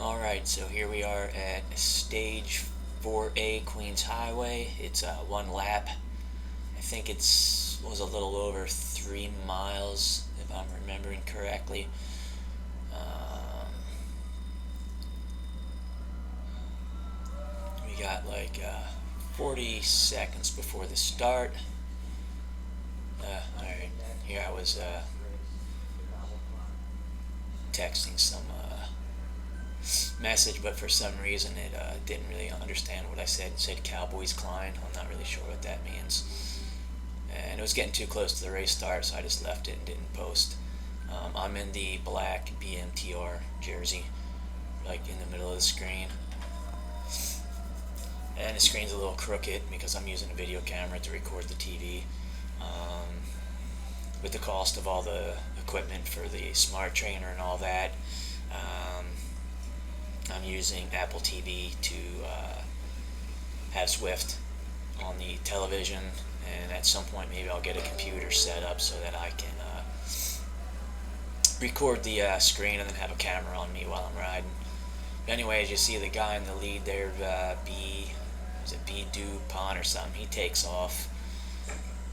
Alright, so here we are at stage 4A Queens Highway. It's one lap. I think was a little over 3 miles, if I'm remembering correctly. We got like 40 seconds before the start. Alright, here I was texting some message, but for some reason it didn't really understand what I said. It said Cowboys Klein. I'm not really sure what that means. And it was getting too close to the race start, so I just left it and didn't post. I'm in the black BMTR jersey, like in the middle of the screen. And the screen's a little crooked because I'm using a video camera to record the TV. With the cost of all the equipment for the smart trainer and all that, I'm using Apple TV to have Zwift on the television, and at some point maybe I'll get a computer set up so that I can record the screen and then have a camera on me while I'm riding. But anyways, you see the guy in the lead there, B Dupont or something. He takes off.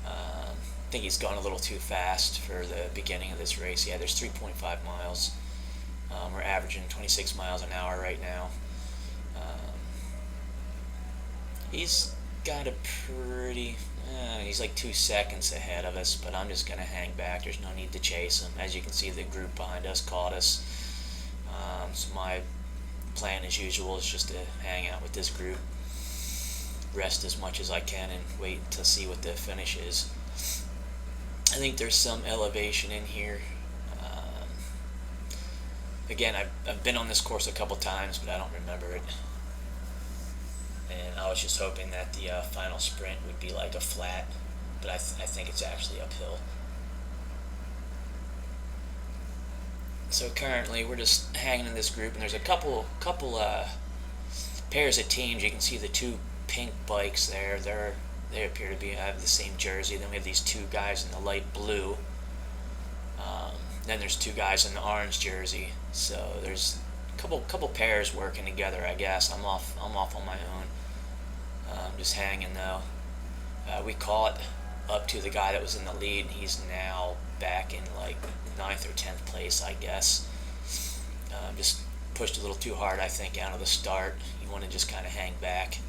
I think he's gone a little too fast for the beginning of this race. Yeah, there's 3.5 miles. We're averaging 26 miles an hour right now. He's got a pretty... he's like 2 seconds ahead of us, but I'm just going to hang back. There's no need to chase him. As you can see, the group behind us caught us. So my plan, as usual, is just to hang out with this group, rest as much as I can, and wait to see what the finish is. I think there's some elevation in here. Again, I've been on this course a couple times, but I don't remember it. And I was just hoping that the final sprint would be like a flat, but I think it's actually uphill. So currently we're just hanging in this group, and there's a couple pairs of teams. You can see the two pink bikes there. They appear to have the same jersey. Then we have these two guys in the light blue. Then there's two guys in the orange jersey. So there's a couple pairs working together, I guess. I'm off on my own. I'm just hanging though. We caught up to the guy that was in the lead, and he's now back in like 9th or 10th place, I guess. Just pushed a little too hard, I think, out of the start. You want to just kind of hang back.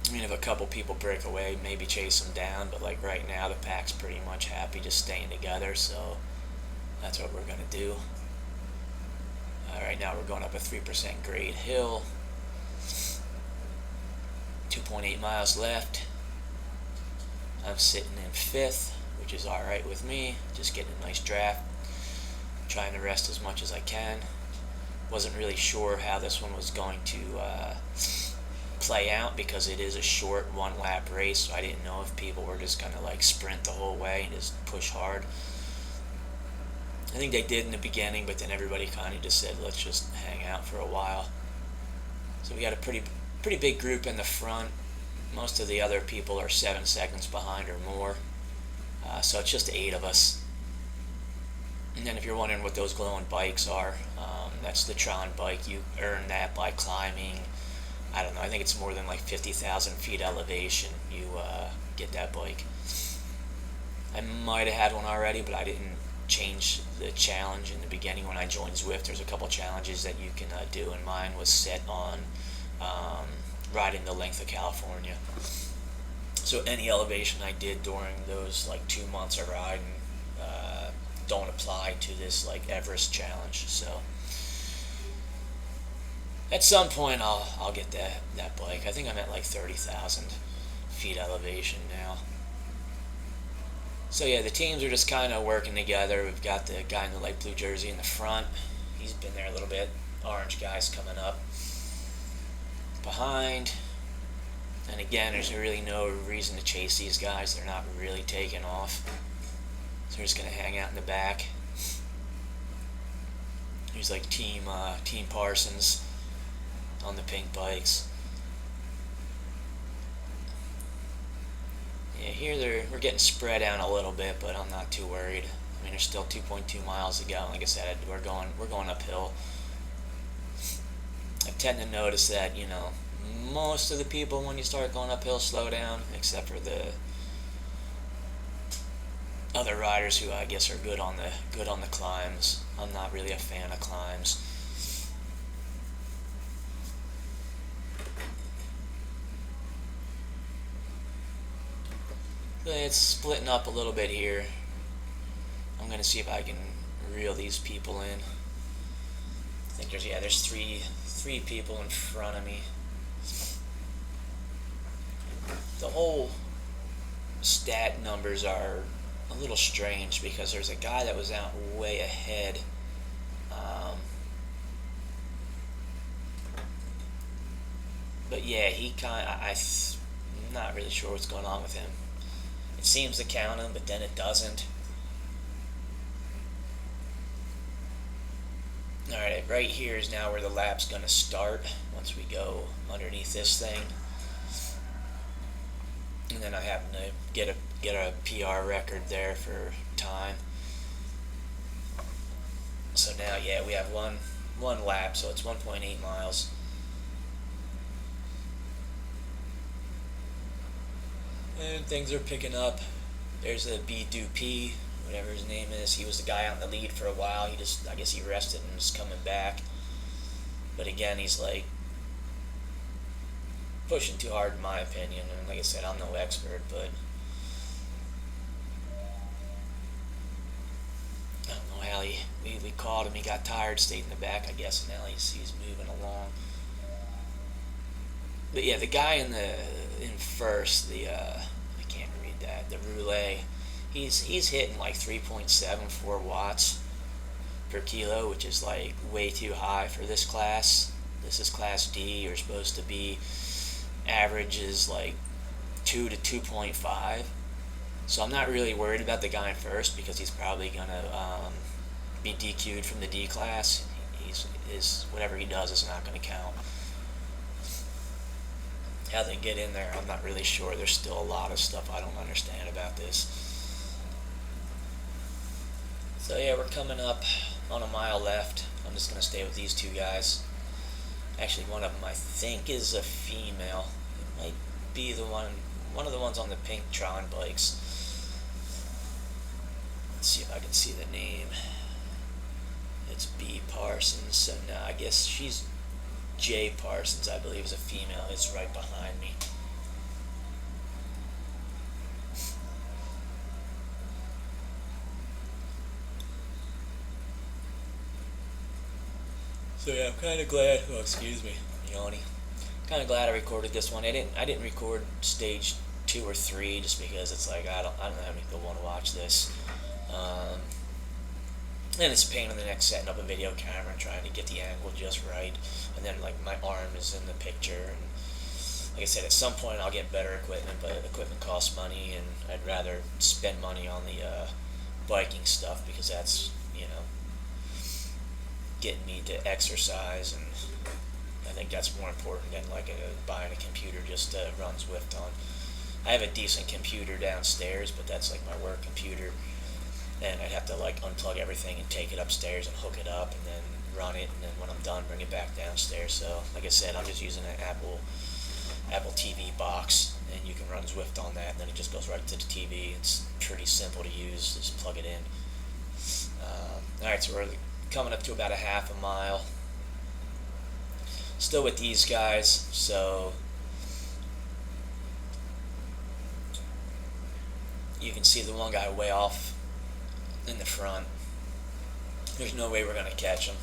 I mean, if a couple people break away, maybe chase them down, but like right now the pack's pretty much happy just staying together, so that's what we're going to do. Right now we're going up a 3% grade hill. 2.8 miles left. I'm sitting in 5th, which is alright with me. Just getting a nice draft. Trying to rest as much as I can. Wasn't really sure how this one was going to play out because it is a short one-lap race, so I didn't know if people were just going to like sprint the whole way and just push hard. I think they did in the beginning, but then everybody kind of just said, let's just hang out for a while. So we got a pretty big group in the front. Most of the other people are 7 seconds behind or more. So it's just 8 of us. And then if you're wondering what those glowing bikes are, that's the Tron bike. You earn that by climbing, I don't know, I think it's more than like 50,000 feet elevation. You get that bike. I might have had one already, but I didn't change the challenge in the beginning when I joined Zwift. There's a couple challenges that you can do, and mine was set on riding the length of California. So any elevation I did during those like 2 months of riding don't apply to this like Everest challenge. So at some point I'll get that bike. I think I'm at like 30,000 feet elevation now. So yeah, the teams are just kind of working together. We've got the guy in the light blue jersey in the front. He's been there a little bit. Orange guy's coming up behind. And again, there's really no reason to chase these guys. They're not really taking off. So we're just going to hang out in the back. Here's like Team Parsons on the pink bikes. Yeah, here we're getting spread out a little bit, but I'm not too worried. I mean, there's still 2.2 miles to go. Like I said, we're going uphill. I tend to notice that, you know, most of the people when you start going uphill slow down, except for the other riders who I guess are good on the climbs. I'm not really a fan of climbs. It's splitting up a little bit here. I'm gonna see if I can reel these people in. I think there's three people in front of me. The whole stat numbers are a little strange because there's a guy that was out way ahead. But yeah, I'm not really sure what's going on with him. It seems to count him, but then it doesn't. Alright, right here is now where the lap's going to start once we go underneath this thing. And then I happen to get a PR record there for time. So now, yeah, we have one lap, so it's 1.8 miles. And things are picking up. There's a B-Dup, whatever his name is. He was the guy out in the lead for a while. I guess he rested and is coming back. But again, he's like pushing too hard in my opinion. And like I said, I'm no expert, but I don't know how we called him. He got tired, stayed in the back, I guess, and now he's moving along. But yeah, the guy in first, I can't read that, the Roulet, he's hitting like 3.74 watts per kilo, which is like way too high for this class. This is class D. You're supposed to be average is like 2 to 2.5. So I'm not really worried about the guy in first because he's probably gonna be DQ'd from the D class. Whatever he does is not going to count. How they get in there, I'm not really sure. There's still a lot of stuff I don't understand about this. So yeah, we're coming up on a mile left. I'm just going to stay with these two guys. Actually, one of them I think is a female. It might be one of the ones on the pink Tron bikes. Let's see if I can see the name. It's B. Parsons. So now I guess she's J. Parsons, I believe, is a female. It's right behind me. So yeah, I'm kind of glad. Oh, excuse me, yawning. Kind of glad I recorded this one. I didn't record stage 2 or 3 just because it's like I don't know how many people want to watch this. And it's a pain in the neck setting up a video camera and trying to get the angle just right. And then like my arm is in the picture. And like I said, at some point I'll get better equipment, but equipment costs money, and I'd rather spend money on the biking stuff because that's, you know, getting me to exercise, and I think that's more important than like buying a computer just to run Zwift on. I have a decent computer downstairs, but that's like my work computer, and I'd have to like unplug everything and take it upstairs and hook it up and then run it, and then when I'm done bring it back downstairs. So like I said, I'm just using an Apple TV box, and you can run Zwift on that, and then it just goes right to the TV. It's pretty simple to use, just plug it in. Alright, so we're coming up to about a half a mile. Still with these guys, so you can see the one guy way off in the front. There's no way we're going to catch him.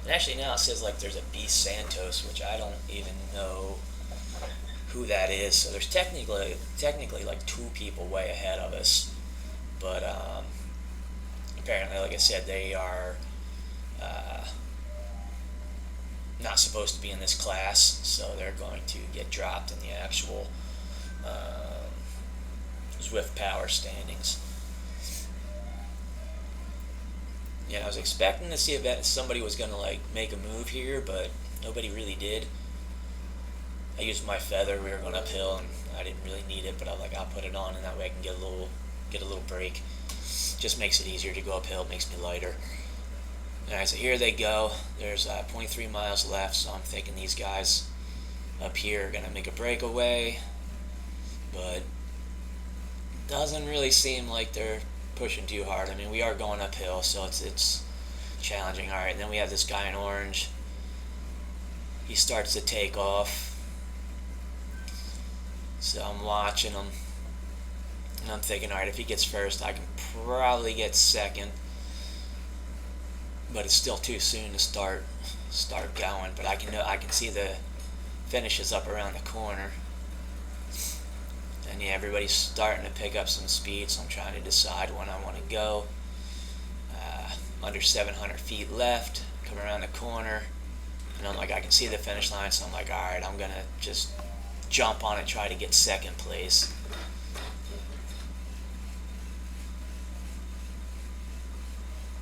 And actually now it says like there's a B. Santos, which I don't even know who that is. So there's technically like 2 people way ahead of us. But apparently, like I said, they are not supposed to be in this class, so they're going to get dropped in the actual Zwift power standings. Yeah, I was expecting to see if somebody was going to like make a move here, but nobody really did. I used my feather. We were going uphill, and I didn't really need it, but I'm like, I'll put it on, and that way I can get a little break. Just makes it easier to go uphill. It makes me lighter. Alright, so here they go. There's 0.3 miles left, so I'm thinking these guys up here are going to make a breakaway, but doesn't really seem like they're pushing too hard. I mean, we are going uphill, so it's challenging. Alright, and then we have this guy in orange. He starts to take off, so I'm watching him, and I'm thinking, alright, if he gets first, I can probably get second, but it's still too soon to start going. But I can see the finish is up around the corner, and yeah, everybody's starting to pick up some speed, so I'm trying to decide when I want to go. Under 700 feet left, come around the corner, and I'm like, I can see the finish line, so I'm like, alright, I'm gonna just jump on it, try to get second place.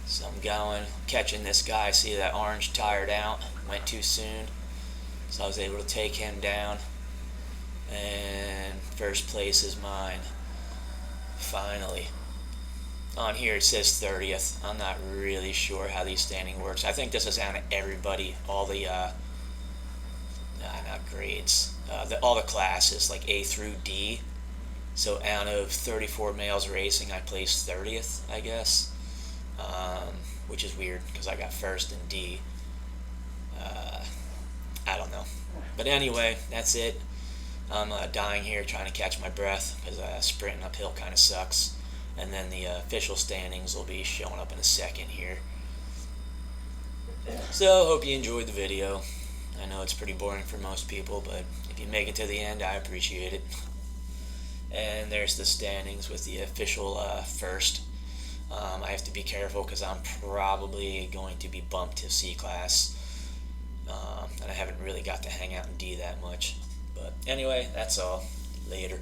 So I'm going, catching this guy. See that orange tired out, went too soon, so I was able to take him down, and first place is mine, finally. On here it says 30th. I'm not really sure how these standing works. I think this is out of everybody, all the not grades, all the classes, like A through D. So out of 34 males racing, I placed 30th, I guess, which is weird because I got first in D. I don't know, but anyway, that's it. I'm dying here trying to catch my breath because sprinting uphill kind of sucks. And then the official standings will be showing up in a second here. So, hope you enjoyed the video. I know it's pretty boring for most people, but if you make it to the end, I appreciate it. And there's the standings with the official first. I have to be careful because I'm probably going to be bumped to C class. And I haven't really got to hang out in D that much. But anyway, that's all. Later.